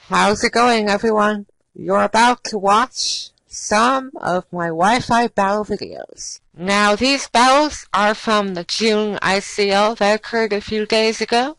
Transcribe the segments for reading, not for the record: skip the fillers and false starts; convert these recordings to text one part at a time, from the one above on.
How's it going, everyone? You're about to watch some of my Wi-Fi battle videos. Now, these battles are from the June ICL that occurred a few days ago.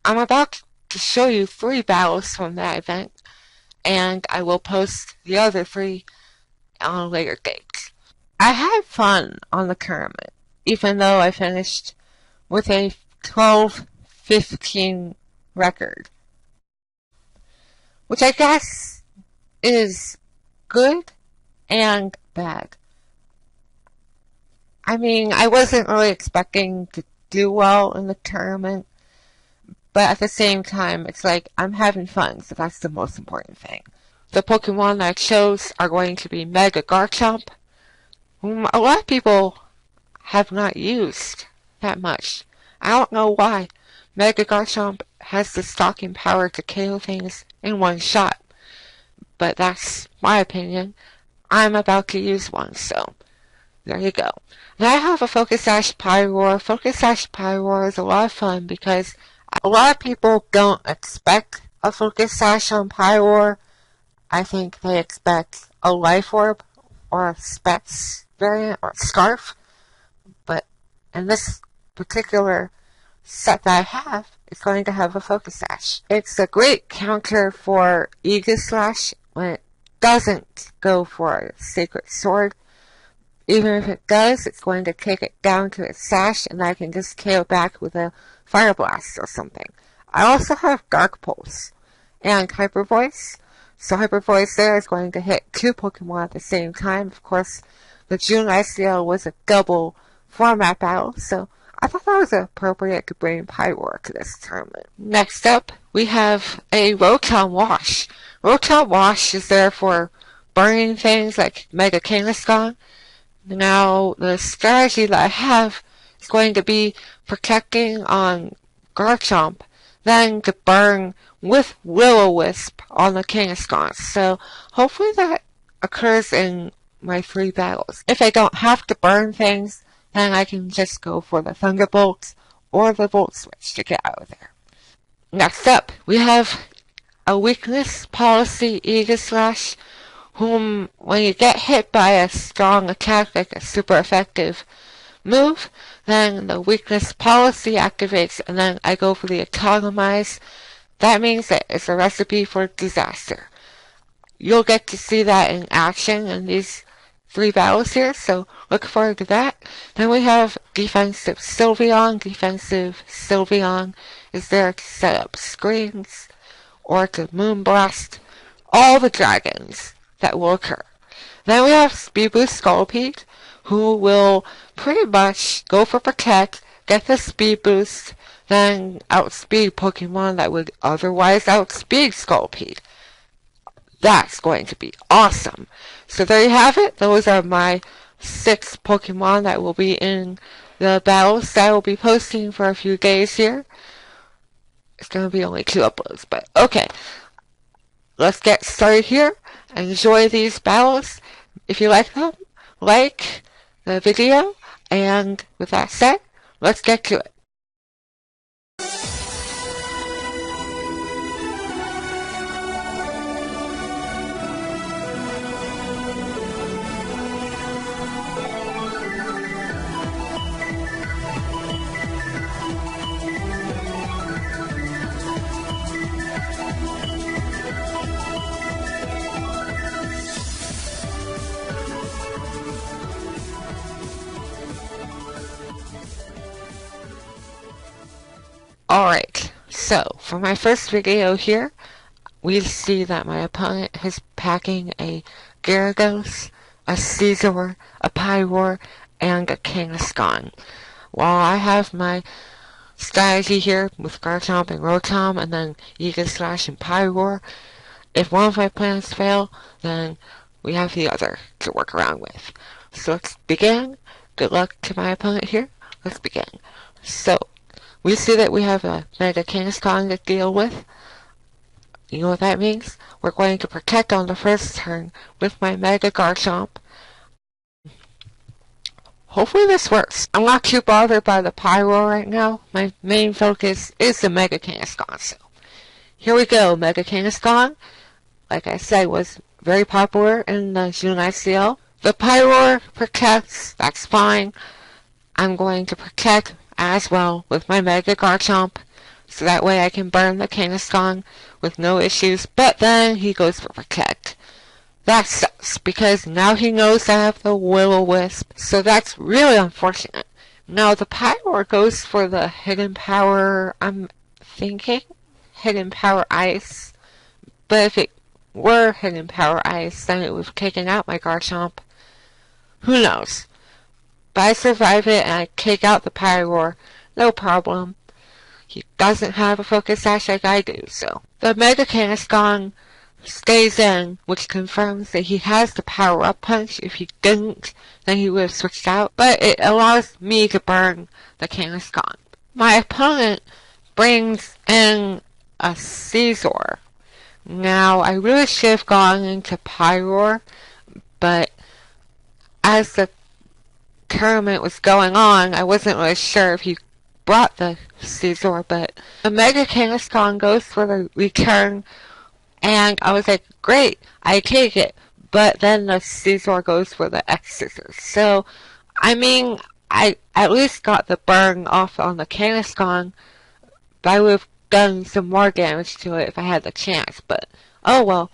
I'm about to show you 3 battles from that event, and I will post the other 3 on a later date. I had fun on the tournament, even though I finished with a 12-15 record, which I guess is good and bad. I mean, I wasn't really expecting to do well in the tournament, but at the same time, it's like I'm having fun, so that's the most important thing. The Pokemon that I chose are going to be Mega Garchomp, whom a lot of people have not used that much. I don't know why. Mega Garchomp has the stalking power to KO things in one shot, but that's my opinion. I'm about to use one, so there you go. Now I have a Focus Sash Pyroar. Focus Sash Pyroar is a lot of fun because a lot of people don't expect a Focus Sash on Pyroar. I think they expect a Life Orb or a Specs variant or a Scarf, but in this particular set that I have, it's going to have a Focus Sash. It's a great counter for Aegislash when it doesn't go for a Sacred Sword. Even if it does, it's going to take it down to its sash, and I can just KO back with a Fire Blast or something. I also have Dark Pulse and Hyper Voice. So Hyper Voice there is going to hit 2 Pokemon at the same time. Of course, the June ICL was a double format battle, so I thought that was appropriate to bring Pyroar to this tournament. Next up, we have a Rotom Wash. Rotom Wash is there for burning things like Mega Kangaskhan. Now, the strategy that I have is going to be protecting on Garchomp, then to burn with Will-O-Wisp on the Kangaskhan. So, hopefully that occurs in my 3 battles. If I don't have to burn things, then I can just go for the Thunderbolt or the Volt Switch to get out of there. Next up, we have a Weakness Policy Aegislash, whom, when you get hit by a strong attack, like a super effective move, then the Weakness Policy activates, and then I go for the Autonomize. That means that it's a recipe for disaster. You'll get to see that in action in these 3 battles here, so look forward to that. Then we have Defensive Sylveon. Defensive Sylveon is there to set up screens or to Moonblast all the dragons that will occur. Then we have Speed Boost Scolipede, who will pretty much go for Protect, get the Speed Boost, then outspeed Pokemon that would otherwise outspeed Scolipede. That's going to be awesome. So there you have it. Those are my 6 Pokemon that will be in the battles that I will be posting for a few days here. It's going to be only 2 uploads, but okay. Let's get started here. Enjoy these battles. If you like them, like the video. And with that said, let's get to it. Alright, so for my first video here, we see that my opponent is packing a Gyarados, a Scizor, a Pyroar, and a Kangaskhan. While I have my strategy here with Garchomp and Rotom, and then Aegislash and Pyroar, if one of my plans fail, then we have the other to work around with. So let's begin. Good luck to my opponent here. Let's begin. So, we see that we have a Mega Kangaskhan to deal with. You know what that means? We're going to protect on the first turn with my Mega Garchomp. Hopefully this works. I'm not too bothered by the Pyro right now. My main focus is the Mega Kangaskhan, so Here we go. Mega Kangaskhan, like I said, was very popular in the June ICL. The Pyroar protects, that's fine. I'm going to protect as well with my Mega Garchomp, so that way I can burn the Kangaskhan with no issues. But then he goes for protect. That sucks, because now he knows I have the Will-O-Wisp, so that's really unfortunate. Now the Pyroar goes for the Hidden Power, I'm thinking Hidden Power Ice, but if it were Hidden Power Ice, then it would have taken out my Garchomp. Who knows? But I survive it and I take out the Pyroar, no problem. He doesn't have a Focus Sash like I do, so. The Mega Kangaskhan stays in, which confirms that he has the power-up punch. If he didn't, then he would have switched out. But it allows me to burn the Kangaskhan. My opponent brings in a Scizor. Now, I really should have gone into Pyroar, but as the tournament was going on, I wasn't really sure if he brought the Scizor, but the Mega Kangaskhan goes for the return. And I was like, great, I take it. But then the Scizor goes for the X-Scissors. So, I mean, I at least got the burn off on the Kangaskhan, but I would have done some more damage to it if I had the chance. But, oh well,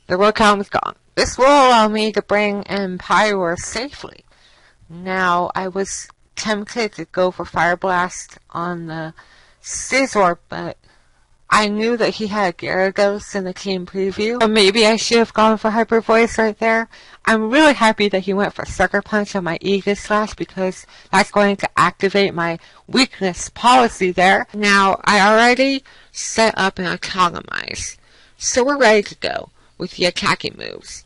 the Road Column is gone. This will allow me to bring in Pyroar safely. Now, I was tempted to go for Fire Blast on the Scizor, but I knew that he had Gyarados in the team preview, or maybe I should have gone for Hyper Voice right there. I'm really happy that he went for Sucker Punch on my Aegislash, because that's going to activate my weakness policy there. Now, I already set up an Autotomize, so we're ready to go with the attacking moves.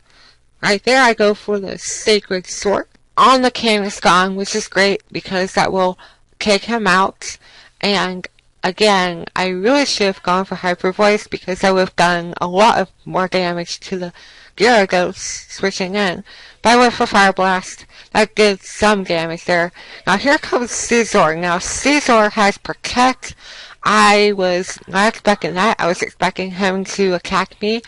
Right there, I go for the Sacred Sword on the Kangaskhan, which is great, because that will take him out, and again, I really should have gone for Hyper Voice, because I would have done a lot of more damage to the Gyarados switching in. But I went for Fire Blast. That did some damage there. Now here comes Scizor. Now Scizor has Protect. I was not expecting that. I was expecting him to attack me.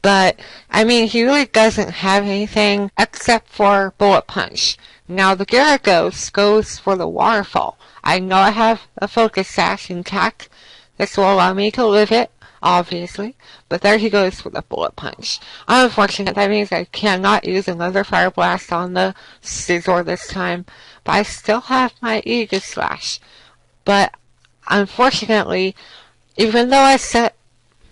But, I mean, he really doesn't have anything except for Bullet Punch. Now the Gyarados goes for the Waterfall. I know I have a Focus Sash intact. This will allow me to live it, obviously. But there he goes for the Bullet Punch. Unfortunate, that means I cannot use another Fire Blast on the Scizor this time. But I still have my Aegislash. But, unfortunately, even though I set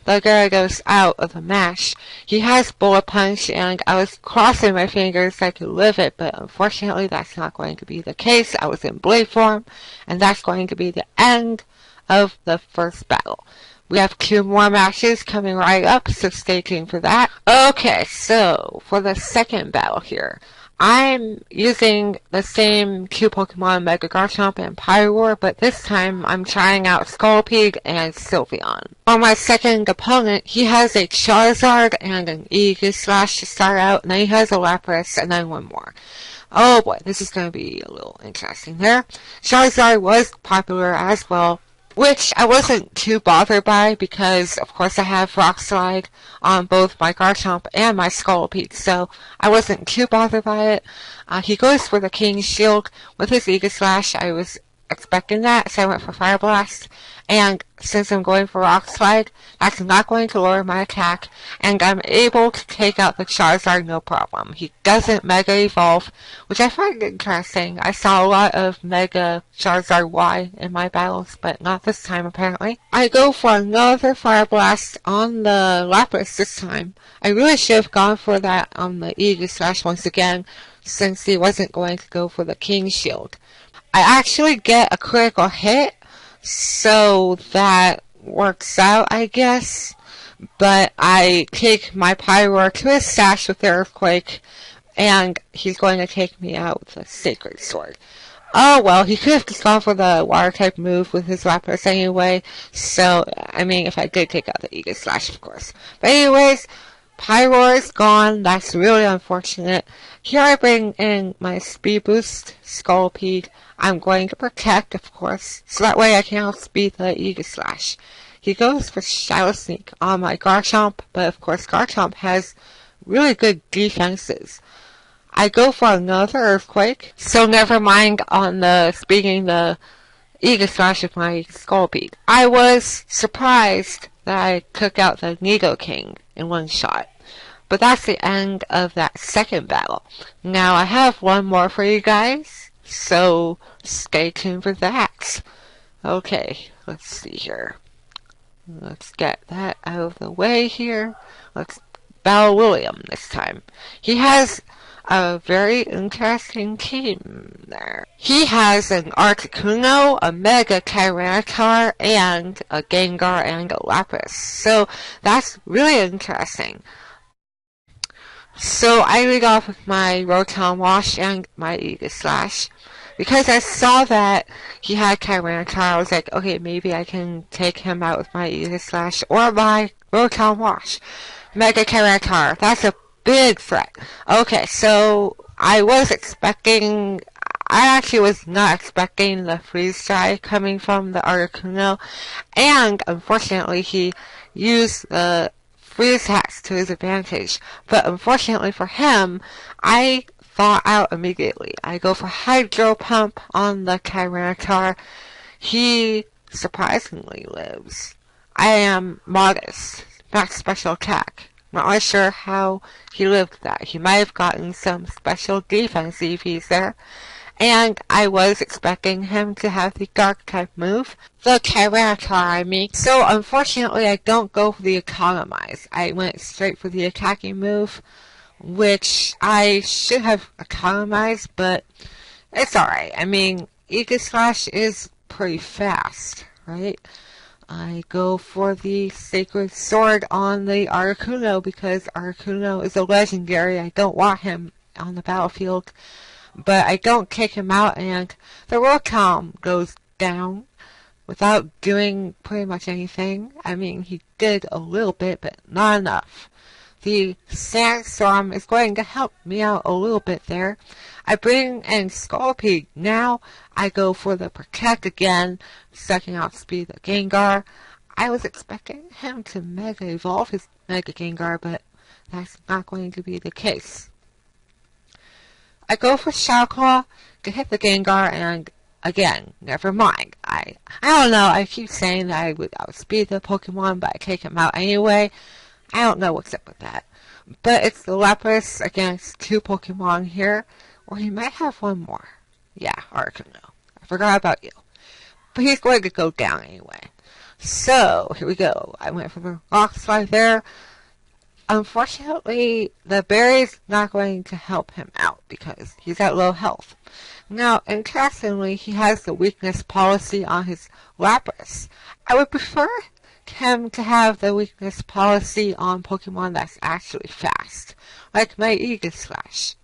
the Gyarados out of the match, he has Bullet Punch, and I was crossing my fingers I could live it, but unfortunately that's not going to be the case. I was in Blade form, and that's going to be the end of the first battle. We have 2 more matches coming right up, so stay tuned for that. Okay, so for the second battle here, I'm using the same 2 Pokemon, Mega Garchomp and Pyroar, but this time I'm trying out Scolipede and Sylveon. For my second opponent, he has a Charizard and an Aegislash to start out, and then he has a Lapras, and then one more. Oh boy, this is going to be a little interesting there. Charizard was popular as well, which I wasn't too bothered by, because of course I have Rock Slide on both my Garchomp and my Scolipede, so I wasn't too bothered by it. He goes for the King's Shield with his Aegislash. I was expecting that, so I went for Fire Blast. And since I'm going for Rock Slide, that's not going to lower my attack, and I'm able to take out the Charizard no problem. He doesn't Mega Evolve, which I find interesting. I saw a lot of Mega Charizard Y in my battles, but not this time apparently. I go for another Fire Blast on the Lapras this time. I really should have gone for that on the Aegislash once again, since he wasn't going to go for the King's Shield. I actually get a critical hit, so that works out, I guess. But I take my Pyroar to his stash with the Earthquake, and he's going to take me out with a Sacred Sword. Oh well, he could have just gone for the Water type move with his Lapras anyway, so, I mean, if I did take out the Aegislash, of course. But anyways, Pyroar is gone. That's really unfortunate. Here I bring in my Speed Boost Scolipede. I'm going to Protect, of course, so that way I can outspeed the Aegislash. he goes for Shadow Sneak on my Garchomp, but of course Garchomp has really good defenses. I go for another Earthquake, so never mind on the speaking the Eagle Slash with my Scolpy. I was surprised that I took out the Nidoking in one shot. But that's the end of that second battle. Now I have one more for you guys, so stay tuned for that. Okay, let's see here. Let's get that out of the way here. Let's battle William this time. He has a very interesting team there. He has an Articuno, a Mega Tyranitar, and a Gengar and a Lapras. So that's really interesting. So I lead off with my Rotom Wash and my Eagle Slash. Because I saw that he had Tyranitar, I was like, okay, maybe I can take him out with my Eagle Slash or my Rotom Wash. Mega Tyranitar, that's a big threat. Okay, so I actually was not expecting the Freeze Dry coming from the Articuno, and unfortunately he used the Freeze hacks to his advantage. But unfortunately for him, I thaw out immediately. I go for Hydro Pump on the Tyranitar. He surprisingly lives. I am modest, not special attack. Not really sure how he lived that. He might have gotten some special defense EVs there. And I was expecting him to have the Dark type move. The Tyranitar, I mean. So unfortunately I don't go for the Economize. I went straight for the attacking move, which I should have economized, but it's alright. I mean, Eagle Slash is pretty fast, right? I go for the Sacred Sword on the Articuno because Articuno is a legendary. I don't want him on the battlefield, but I don't kick him out, and the Rotom goes down without doing pretty much anything. I mean, he did a little bit, but not enough. The Sandstorm is going to help me out a little bit there. I bring in Scolpy. Now I go for the Protect again, sucking out speed of Gengar. I was expecting him to Mega Evolve his Mega Gengar, but that's not going to be the case. I go for Shadow Claw to hit the Gengar, and again, never mind. I don't know, I keep saying that I would outspeed the Pokemon, but I take him out anyway. I don't know what's up with that. But it's the Lapras against two Pokemon here, or he might have one more. Yeah, Articuno. I forgot about you. But he's going to go down anyway. So, here we go. I went for the Rock Slide there. Unfortunately, the berry's not going to help him out because he's at low health. Now, interestingly, he has the weakness policy on his Lapras. I would prefer him to have the weakness policy on Pokemon that's actually fast, like my Eagle Slash.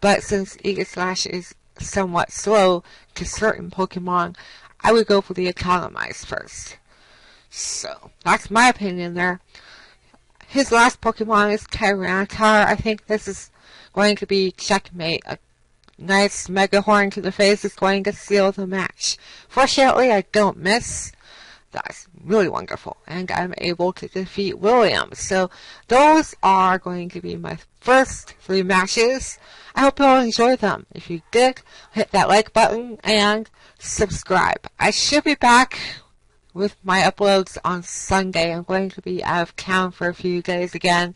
But since Eagle Slash is somewhat slow to certain Pokemon, I would go for the Economize first. So, that's my opinion there. His last Pokemon is Tyranitar. I think this is going to be checkmate. A nice Mega Horn to the face is going to seal the match. Fortunately, I don't miss. That's really wonderful. And I'm able to defeat William. So those are going to be my first 3 matches. I hope you all enjoyed them. If you did, hit that like button and subscribe. I should be back with my uploads on Sunday. I'm going to be out of town for a few days again.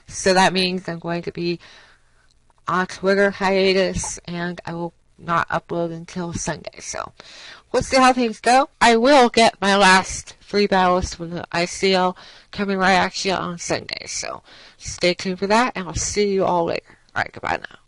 So that means I'm going to be on Twitter hiatus, and I will not upload until Sunday. So we'll see how things go. I will get my last 3 battles from the ICL coming right at you on Sunday. So stay tuned for that, and I'll see you all later. Alright, goodbye now.